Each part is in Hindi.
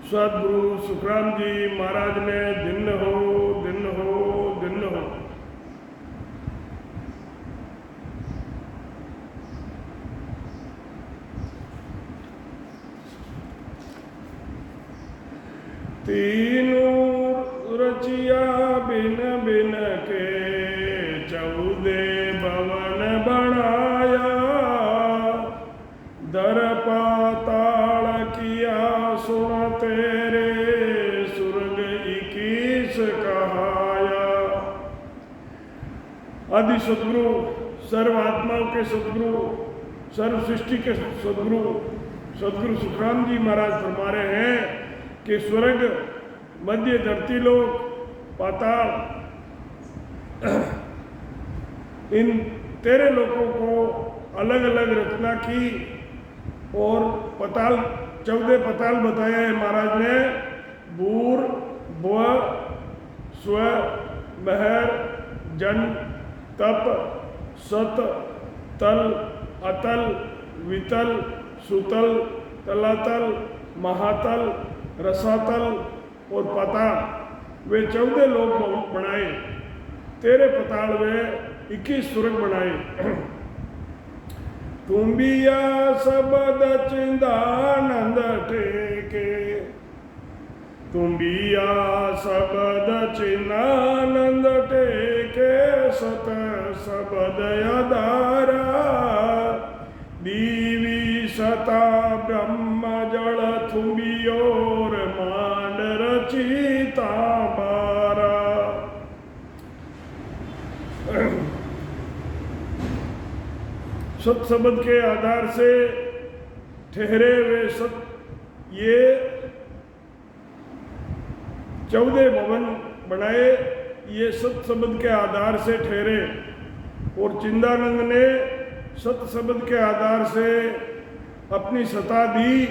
सदगुरु सुखराम जी महाराज ने दिन हो दिन हो दिन हो। तीनों रचिया बिन बिन के 14 भवन बनाया। दर पाताल किया सुन तेरे स्वर्ग 21 कहाया। आदि सदगुरु सर्व आत्माओं के सदगुरु सर्व सृष्टि के सदगुरु सदगुरु सुखराम जी महाराज फरमा रहे हैं कि स्वर्ग मध्य धरती लोक पाताल इन 13 लोकों को अलग अलग रचना की और पताल 14 पताल बताए हैं महाराज ने। भूर भुव स्व महर जन तप सत तल अतल वितल सुतल तलातल महातल रसातल और पाताल वे 14 लोक बनाए। 13 पताल वे 21 स्वर्ग बनाए। तुम्बिया सबद चिंदानंद टेके। तुम्बिया सबद चिन्नानंद टेके सत सबद अदारा। दीवी सता ब्रह्म जल तुम्बियोर मांड रचिता बारा। सत शब्द के आधार से ठहरे वे सत ये 14 भवन बनाए। ये सत शब्द के आधार से ठहरे और चिंदानंद ने सत शब्द के आधार से अपनी सता दी।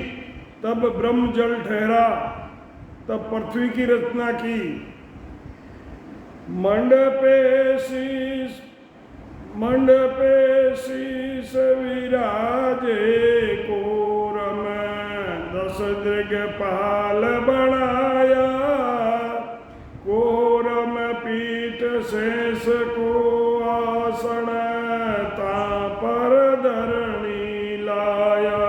तब ब्रह्म जल ठहरा, तब पृथ्वी की रचना की। मंडपे शीस विराजे कोरम 10 दिग्पाल बनाया। कोरम पीठ शेष को आसन ता पर धरणी लाया।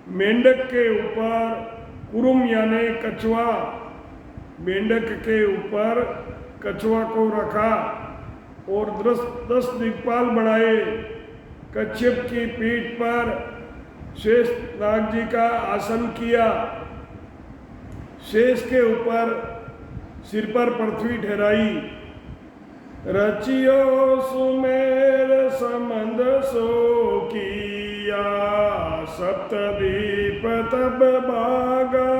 मेंढक के ऊपर कुरुम यानी कछुआ, मेंढक के ऊपर कछुआ को रखा और 10 दिक्पाल बनाए। कच्छप की पीठ पर शेष नाग जी का आसन किया। शेष के ऊपर सिर पर पृथ्वी ठहराई। रचियो सुमेर संबंध सो किया। सप्तदीप तब बागा।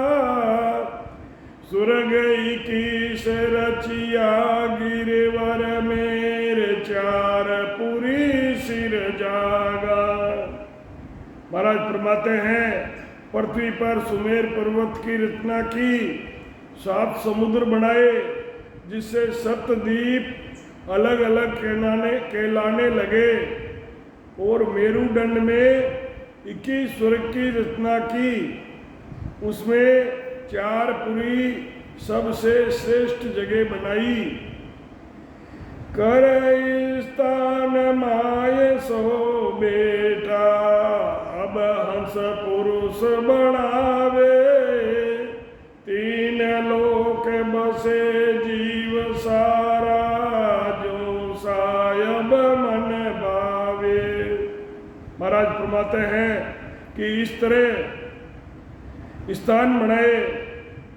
स्वर्ग 21 रचिया गिरवर मेरे 4 पुरी सिर जागा। महाराज फरमाते हैं पृथ्वी पर सुमेर पर्वत की रचना की। 7 समुद्र बनाए जिससे सप्तद्वीप अलग अलग कहलाने लगे। और मेरुदंड में 21 स्वर्ग की रचना की। उसमें 4 पुरी सबसे श्रेष्ठ जगह बनाई। कर स्थान माय सो बेटा। अब हंस पुरुष बनावे। 3 लोक बसे जीव सारा। जो सायब मन भावे। महाराज फरमाते हैं कि इस तरह स्थान बनाए,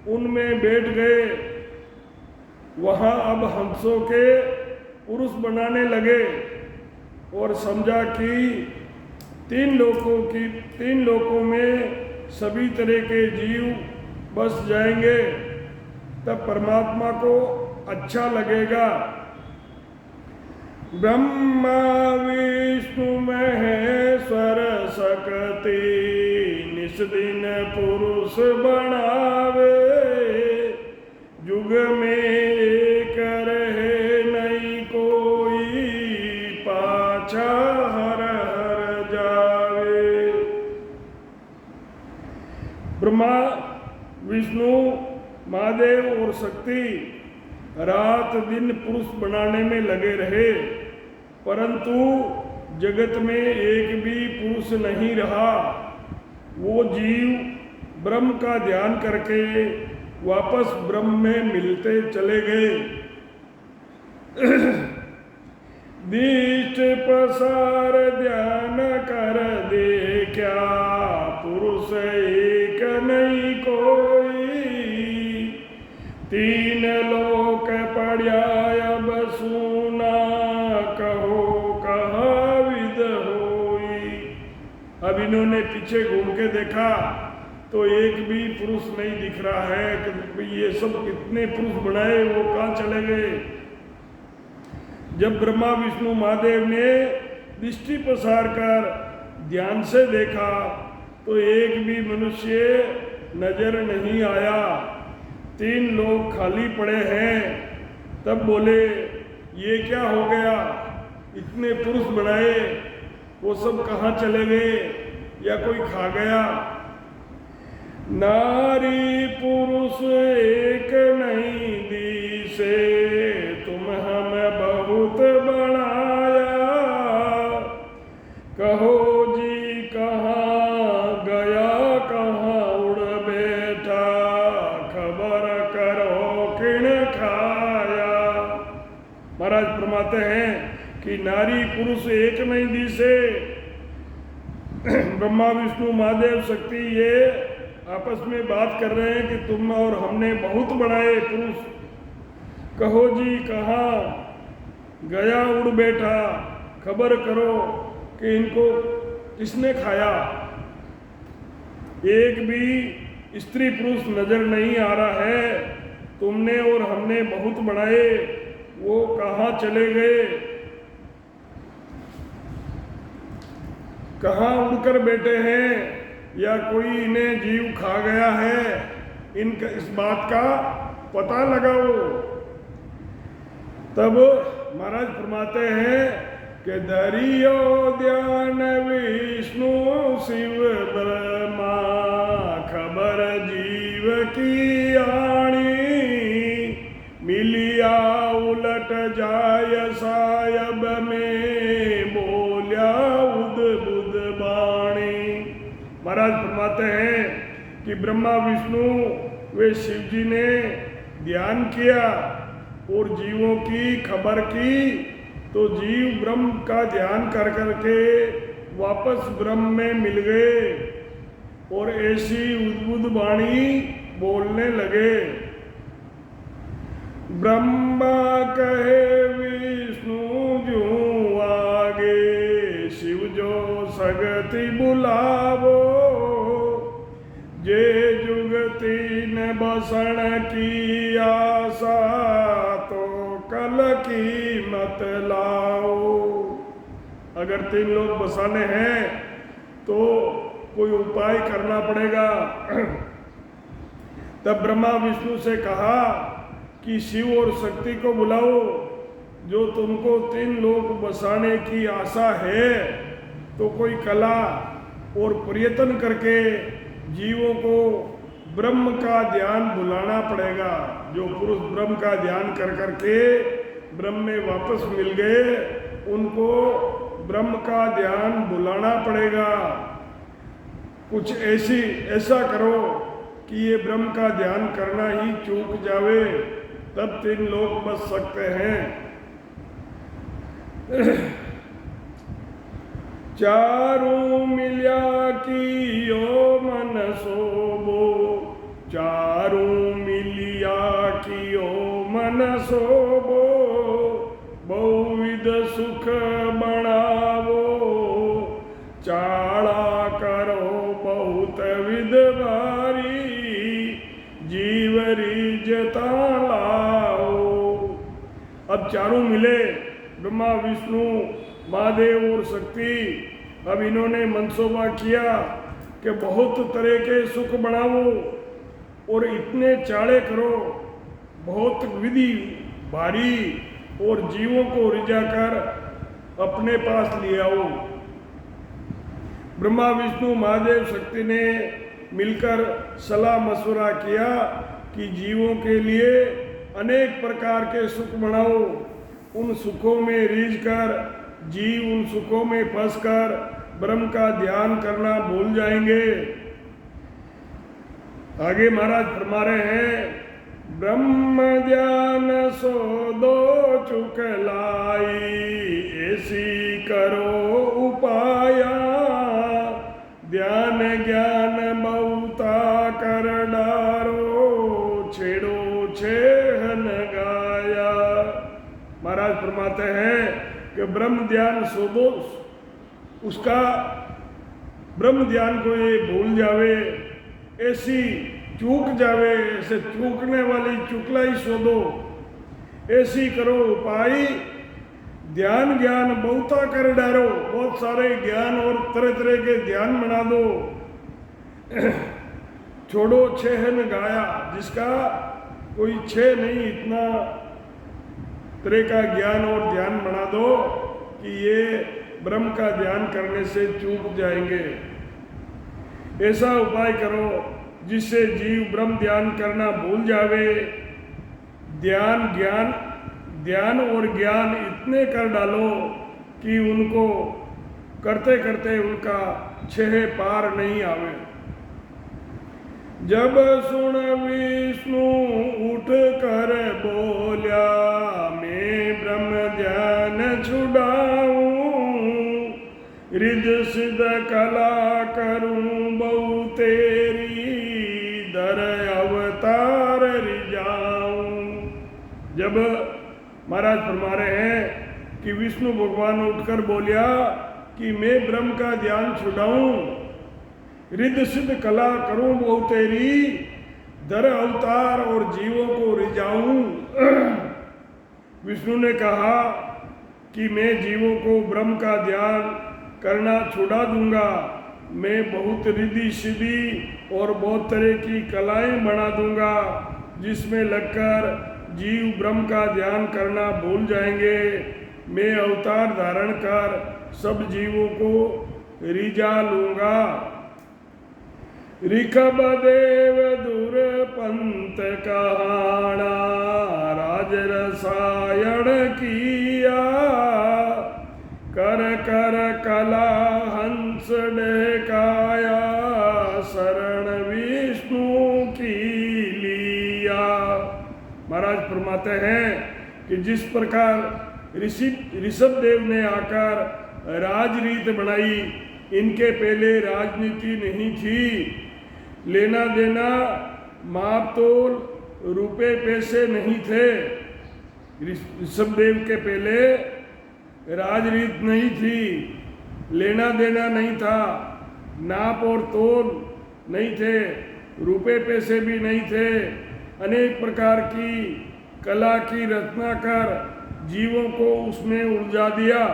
उनमें बैठ गए। वहाँ अब हंसों के पुरुष बनाने लगे और समझा कि 3 लोकों में सभी तरह के जीव बस जाएंगे, तब परमात्मा को अच्छा लगेगा। ब्रह्मा विष्णु महेश्वर शक्ति निस दिन पुरुष बनावे। युग में एक रहे नहीं कोई। पाछा हर हर जावे। ब्रह्मा विष्णु, महादेव और शक्ति रात दिन पुरुष बनाने में लगे रहे, परंतु जगत में एक भी पुरुष नहीं रहा। वो जीव ब्रह्म का ध्यान करके वापस ब्रह्म में मिलते चले गए। दीष्ट पसार ध्यान कर देखा, पुरुष एक नहीं कोई, तीन लोक पड़ा अब सुना, कहो कहा विद होई। अब इन्होंने पीछे घूम के देखा तो एक भी पुरुष नहीं दिख रहा है कि ये सब कितने पुरुष बनाए, वो कहाँ चले गए। जब ब्रह्मा विष्णु महादेव ने दृष्टि पसार कर ध्यान से देखा तो एक भी मनुष्य नजर नहीं आया, तीन लोग खाली पड़े हैं। तब बोले ये क्या हो गया, इतने पुरुष बनाए वो सब कहाँ चले गए या कोई खा गया। नारी पुरुष एक नहीं दिसे, तुम हमें बहुत बनाया, कहो जी कहाँ गया कहाँ उड़ बैठा, खबर करो किन खाया। महाराज फरमाते हैं कि नारी पुरुष एक नहीं दिसे। ब्रह्मा विष्णु महादेव शक्ति ये आपस में बात कर रहे हैं कि तुम और हमने बहुत बनाए पुरुष, कहो जी कहाँ गया उड़ बैठा, खबर करो कि इनको किसने खाया। एक भी स्त्री पुरुष नजर नहीं आ रहा है, तुमने और हमने बहुत बनाए, वो कहाँ चले गए, कहाँ उड़कर बैठे हैं, या कोई इन्हें जीव खा गया है। इनका इस बात का पता लगाओ। तब महाराज फरमाते हैं कि धरियो ध्यान विष्णु शिव ब्रह्मा, खबर जीव की आणी, मिलिया उलट जाय सायब में, बोलिया उद बुद बाणी। महाराज फरमाते हैं कि ब्रह्मा विष्णु वे शिव जी ने ध्यान किया और जीवों की खबर की, तो जीव ब्रह्म का ध्यान कर करके वापस ब्रह्म में मिल गए और ऐसी उद्भुत वाणी बोलने लगे। ब्रह्मा कहे विष्णु जो आगे, शिव जो सगति बुलावो, जे जुगती न बसण की आशा, तो कल की मत लाओ। अगर तीन लोग बसाने हैं तो कोई उपाय करना पड़ेगा। तब ब्रह्मा विष्णु से कहा कि शिव और शक्ति को बुलाओ, जो तुमको तीन लोग बसाने की आशा है तो कोई कला और प्रयत्न करके जीवों को ब्रह्म का ध्यान बुलाना पड़ेगा। जो पुरुष ब्रह्म का ध्यान कर करके ब्रह्म में वापस मिल गए, उनको ब्रह्म का ध्यान बुलाना पड़ेगा। कुछ ऐसा करो कि ये ब्रह्म का ध्यान करना ही चूक जावे, तब तीन लोग बच सकते हैं। चारों मिल्या की यो मन सोबो, चारों मिलिया की यो मन सोबो, बहुविध सुख बनावो, चाड़ा करो बहुत विध भारी, जीवरी जता लाओ। अब चारों मिले, ब्रह्मा विष्णु महादेव और शक्ति। अब इन्होंने मनसूबा किया कि बहुत तरह के सुख बनाओ और इतने चाड़े करो, बहुत विधि भारी, और जीवों को रिझाकर अपने पास ले आओ। ब्रह्मा विष्णु महादेव शक्ति ने मिलकर सलाह मशवरा किया कि जीवों के लिए अनेक प्रकार के सुख बनाओ, उन सुखों में रीझ कर जीव उन सुखों में फंसकर ब्रह्म का ध्यान करना भूल जाएंगे। आगे महाराज फरमा रहे हैं, ब्रह्म ध्यान सो दो चुकलाई, ऐसी करो उपाया, ध्यान ज्ञान बहुता कर डारो, छेड़ो छेहन गाया। महाराज फरमाते हैं कि ब्रह्म ध्यान सो दो, उसका ब्रह्म ध्यान को ये भूल जावे, ऐसी चूक जावे, ऐसे चूकने वाली चुकलाई सो दो, ऐसी करो उपाय, ध्यान ज्ञान बहुता कर डारो, बहुत सारे ज्ञान और तरह तरह के ध्यान बना दो, छोड़ो छेहन गाया, जिसका कोई छह नहीं, इतना तरह का ज्ञान और ध्यान बना दो कि ये ब्रह्म का ध्यान करने से चूक जाएंगे। ऐसा उपाय करो जिससे जीव ब्रह्म ध्यान करना भूल जावे, ध्यान और ज्ञान इतने कर डालो कि उनको करते करते उनका छह पार नहीं आवे। जब सुन विष्णु उठ कर बोल्या, मैं ब्रह्म ध्यान छुड़ाऊं, रिद्ध सिद्ध कला करूं बहु तेरी, दर अवतार रिजाऊं। जब महाराज फरमा रहे हैं कि विष्णु भगवान उठकर बोलिया कि मैं ब्रह्म का ध्यान छुड़ाऊं, रिद्ध सिद्ध कला करूं बहु तेरी, दर अवतार और जीवों को रिजाऊं। विष्णु ने कहा कि मैं जीवों को ब्रह्म का ध्यान करना छुड़ा दूंगा, मैं बहुत रिद्धि सिद्धि और बहुत तरह की कलाएं बना दूंगा, जिसमें लगकर जीव ब्रह्म का ध्यान करना भूल जाएंगे। मैं अवतार धारण कर सब जीवों को रिझा लूंगा। रिखब देव दूर पंत कहाना, राज रसायन किया, कर कर कला हंस डहकाया, शरण विष्णु की लिया। महाराज फरमाते हैं कि जिस प्रकार ऋषभ देव ने आकर राजरीत बनाई, इनके पहले राजनीति नहीं थी, लेना देना माप तोल रुपए पैसे नहीं थे। ऋषभ देव के पहले राजरीत नहीं थी, लेना देना नहीं था, नाप और तोल नहीं थे, रुपए पैसे भी नहीं थे। अनेक प्रकार की कला की रचना कर जीवों को उसमें उलझा दिया।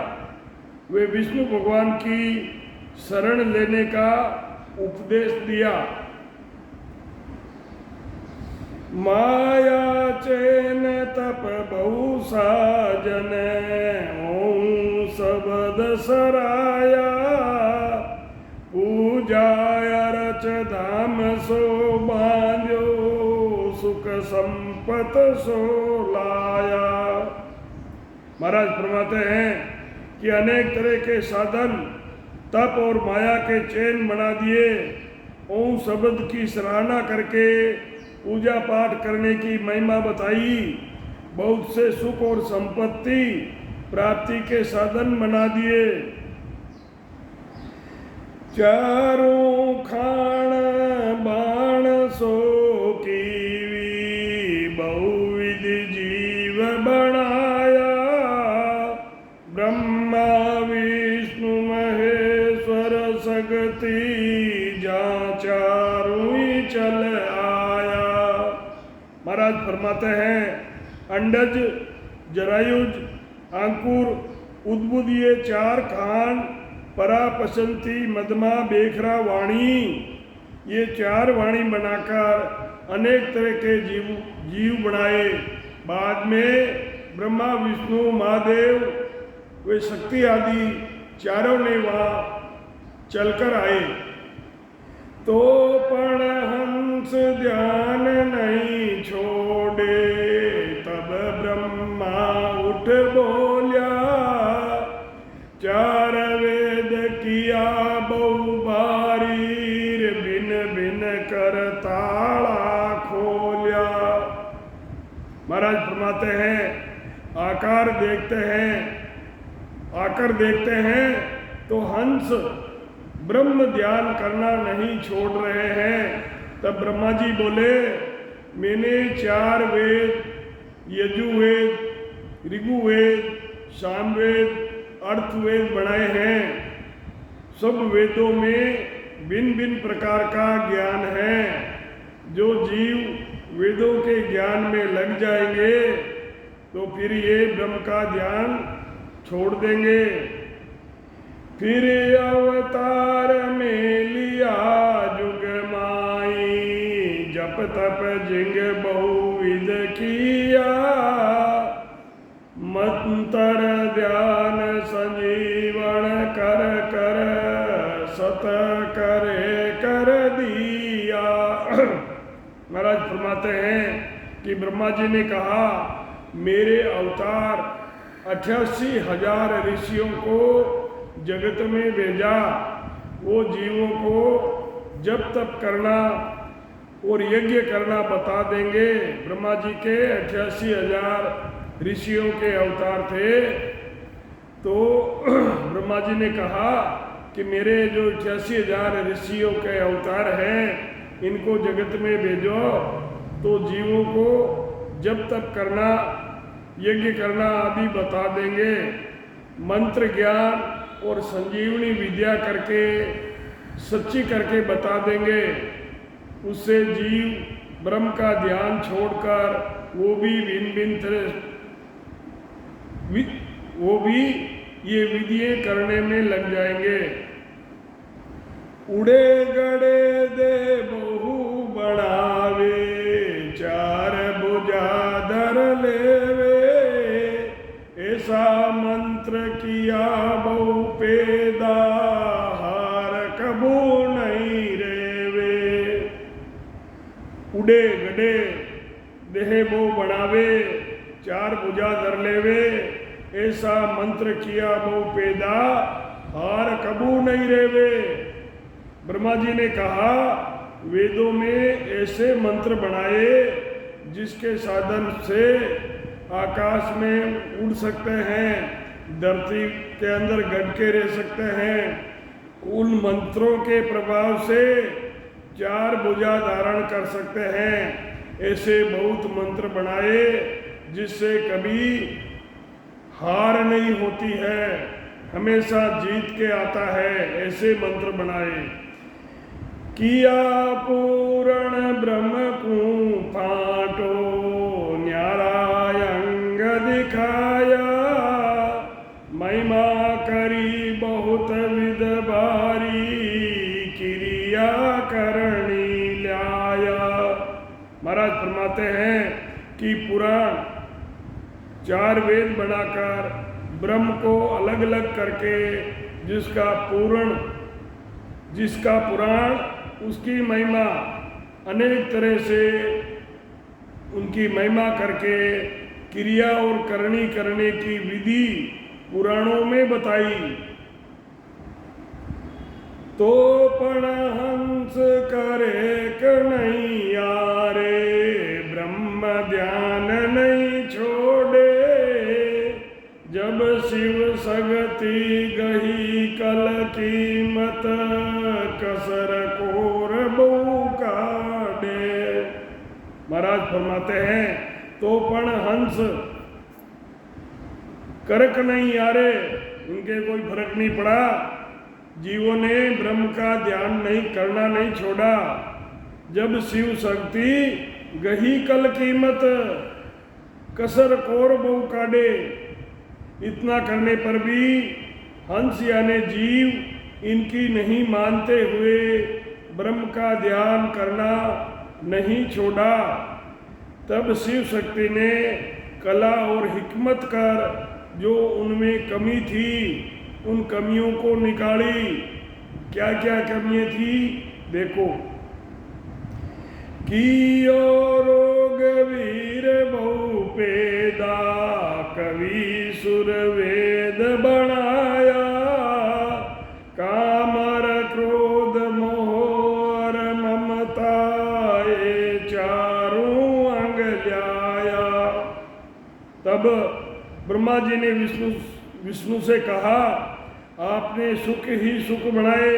वे विष्णु भगवान की शरण लेने का उपदेश दिया। माया चैन तप बहु साजन, ओं शब्द सराया, पूजा रच धाम सो बांधो, सुख संपत सो लाया। महाराज फरमाते हैं कि अनेक तरह के साधन तप और माया के चैन बना दिए। ओम शब्द की सराहना करके पूजा पाठ करने की महिमा बताई, बहुत से सुख और संपत्ति प्राप्ति के साधन बना दिए। चारों खान बाण सो कीवी, बहुविध जीव बनाया, ब्रह्मा विष्णु महेश्वर सगति, जा चारों ही चल आया। महाराज फरमाते हैं, अंडज, जरायुज, अंकुर, उद्बुद, ये चार खान, परा, पसंती, मदमा, बेखरा, वाणी, ये चार वाणी बनाकर अनेक तरह के जीव बनाए। बाद में ब्रह्मा विष्णु महादेव वे शक्ति आदि चारों ने वहाँ चलकर आए। तो पण हंस ध्यान नहीं छोड़े। तब ब्रह्मा उठ बोल्या, चार वेद किया बहु बारीर, बिन बिन कर ताला खोल्या। महाराज फरमाते हैं, आकर देखते हैं तो हंस ब्रह्म ध्यान करना नहीं छोड़ रहे हैं। तब ब्रह्मा जी बोले, मैंने 4 वेद, यजुर्वेद, ऋग्वेद, सामवेद, अर्थवेद बनाए हैं। सब वेदों में भिन्न भिन्न प्रकार का ज्ञान है। जो जीव वेदों के ज्ञान में लग जाएंगे तो फिर ये ब्रह्म का ध्यान छोड़ देंगे। फिर अवतार में लिया जुग माई, जप तप जिंग बहुविध किया, मंत्र ध्यान संजीवन कर कर, सत करे कर दिया। महाराज फरमाते हैं कि ब्रह्मा जी ने कहा, मेरे अवतार 88,000 ऋषियों को जगत में भेजा। वो जीवों को जप तप करना और यज्ञ करना बता देंगे। ब्रह्मा जी के 88,000 ऋषियों के अवतार थे। तो ब्रह्मा जी ने कहा कि मेरे जो 88,000 ऋषियों के अवतार हैं, इनको जगत में भेजो तो जीवों को जप तप करना, यज्ञ करना आदि बता देंगे। मंत्र ज्ञान और संजीवनी विद्या करके, सच्ची करके बता देंगे। उससे जीव ब्रह्म का ध्यान छोड़कर वो भी ये विधियां करने में लग जाएंगे। उड़े गड़े दे बहु बढ़ावे, 4 भुजा धर लेवे, ऐसा मंत्र किया बहु पैदा, हार कबू नहीं रेवे। उड़े गड़े देह बहु बढ़ावे, 4 भुजा धर लेवे, ऐसा मंत्र किया बहु पैदा, हार कबू नहीं रेवे। ब्रह्मा जी ने कहा, वेदों में ऐसे मंत्र बनाए जिसके साधन से आकाश में उड़ सकते हैं, धरती के अंदर गड़ के रह सकते हैं। उन मंत्रों के प्रभाव से 4 भुजा धारण कर सकते हैं। ऐसे बहुत मंत्र बनाए जिससे कभी हार नहीं होती है, हमेशा जीत के आता है। ऐसे मंत्र बनाए। किया पूर्ण ब्रह्म को फाटो, न्यारा अंग दिखाया, महिमा करी बहुत विध भारी, क्रिया करनी लाया। महाराज फरमाते हैं कि पुराण 4 वेद बनाकर ब्रह्म को अलग अलग करके, जिसका पुराण उसकी महिमा अनेक तरह से उनकी महिमा करके क्रिया और करनी करने की विधि पुराणों में बताई। तो पण हंस करे कन्हैया रे, ब्रह्म ध्यान नहीं छोड़े, जब शिव सगति गही कल कीमत, कसर कोर बहु काढ़े। महाराज फरमाते हैं, तो पण हंस करक नहीं यारे, उनके कोई फर्क नहीं पड़ा। जीवों ने ब्रह्म का ध्यान करना नहीं छोड़ा। जब शिव शक्ति गही कल कीमत, कसर कोर बहु काढ़े, इतना करने पर भी हंस यानी जीव इनकी नहीं मानते हुए ब्रह्म का ध्यान करना नहीं छोड़ा। तब शिव शक्ति ने कला और हिकमत कर जो उनमें कमी थी, उन कमियों को निकाली। क्या क्या कमियां थी? देखो, कियो रोग वीर बहु पेदा, कवि सुर वेद बनाया, कामर क्रोध मोह ममता ये चारों अंग ल्याया। तब ब्रह्मा जी ने विष्णु से कहा, आपने सुख ही सुख बनाए,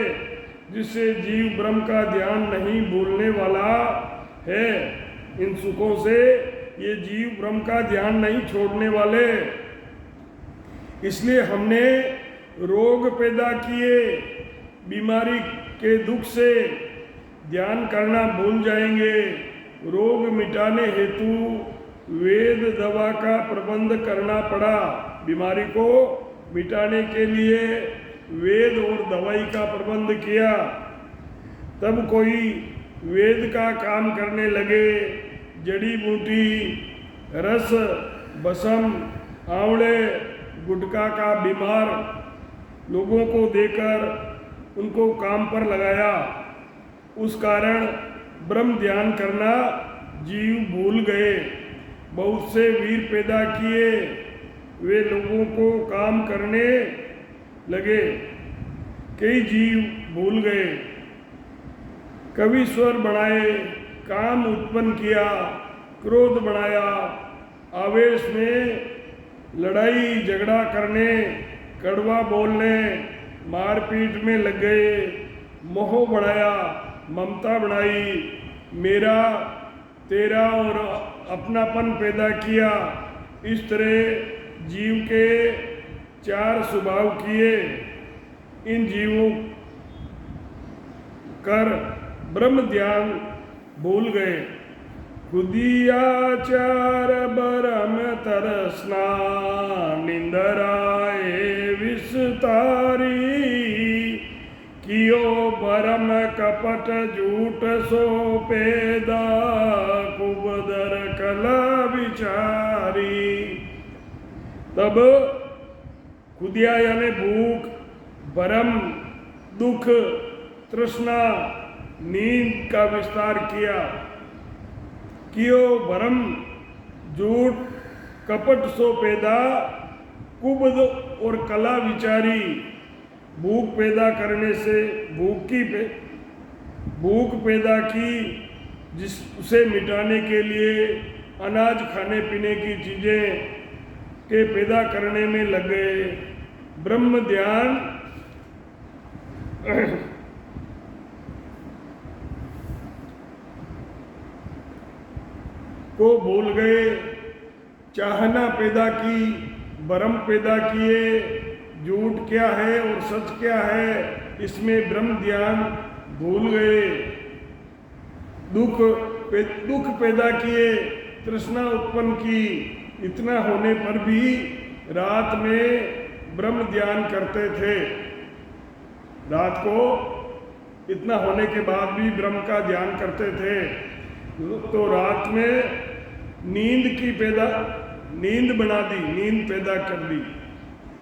जिससे जीव ब्रह्म का ध्यान नहीं भूलने वाला है। इन सुखों से ये जीव ब्रह्म का ध्यान नहीं छोड़ने वाले, इसलिए हमने रोग पैदा किए। बीमारी के दुख से ध्यान करना भूल जाएंगे। रोग मिटाने हेतु वेद दवा का प्रबंध करना पड़ा। बीमारी को मिटाने के लिए वेद और दवाई का प्रबंध किया। तब कोई वेद का काम करने लगे। जड़ी बूटी, रस, बसम, आंवले, गुटखा का बीमार लोगों को देकर उनको काम पर लगाया। उस कारण ब्रह्म ध्यान करना जीव भूल गए। बहुत से वीर पैदा किए, वे लोगों को काम करने लगे। कई जीव भूल गए। कवि स्वर बनाए, काम उत्पन्न किया, क्रोध बढ़ाया, आवेश में लड़ाई झगड़ा करने, कड़वा बोलने, मारपीट में लग गए। मोह बढ़ाया, ममता बढ़ाई, मेरा तेरा और अपनापन पैदा किया। इस तरह जीव के चार स्वभाव किए। इन जीवों कर ब्रह्म ध्यान भूल गए। खुदियाचार बरम तरसना, निंदराए विस्तारी, कियो बरम कपट झूठ सो पैदा, कुबदर कला विचारी। तब खुदिया यानी भूख, भरम दुख, तृष्णा, नींद का विस्तार किया। कियो भरम झूठ कपट सो पैदा, कुबद और कला विचारी। भूख पैदा करने से भूख पैदा की, जिस उसे मिटाने के लिए अनाज खाने पीने की चीज़ें के पैदा करने में लग गए। ब्रह्म ध्यान को भूल गए। चाहना पैदा की, भरम पैदा किए। झूठ क्या है और सच क्या है, इसमें ब्रह्म ध्यान भूल गए। दुख पैदा किए, तृष्णा उत्पन्न की। इतना होने पर भी रात में ब्रह्म ध्यान करते थे। रात को इतना होने के बाद भी ब्रह्म का ध्यान करते थे। तो रात में नींद बना दी, नींद पैदा कर दी।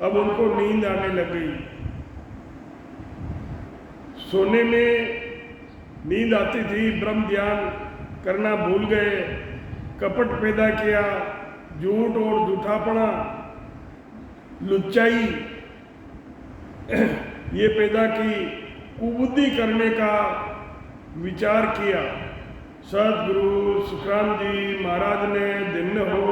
अब उनको नींद आने लग गई। सोने में नींद आती थी, ब्रह्म ध्यान करना भूल गए। कपट पैदा किया, झूठ और झूठापना, लुच्चाई ये पैदा की। कुबुद्धि करने का विचार किया। सदगुरु सुखराम जी महाराज ने दिन हो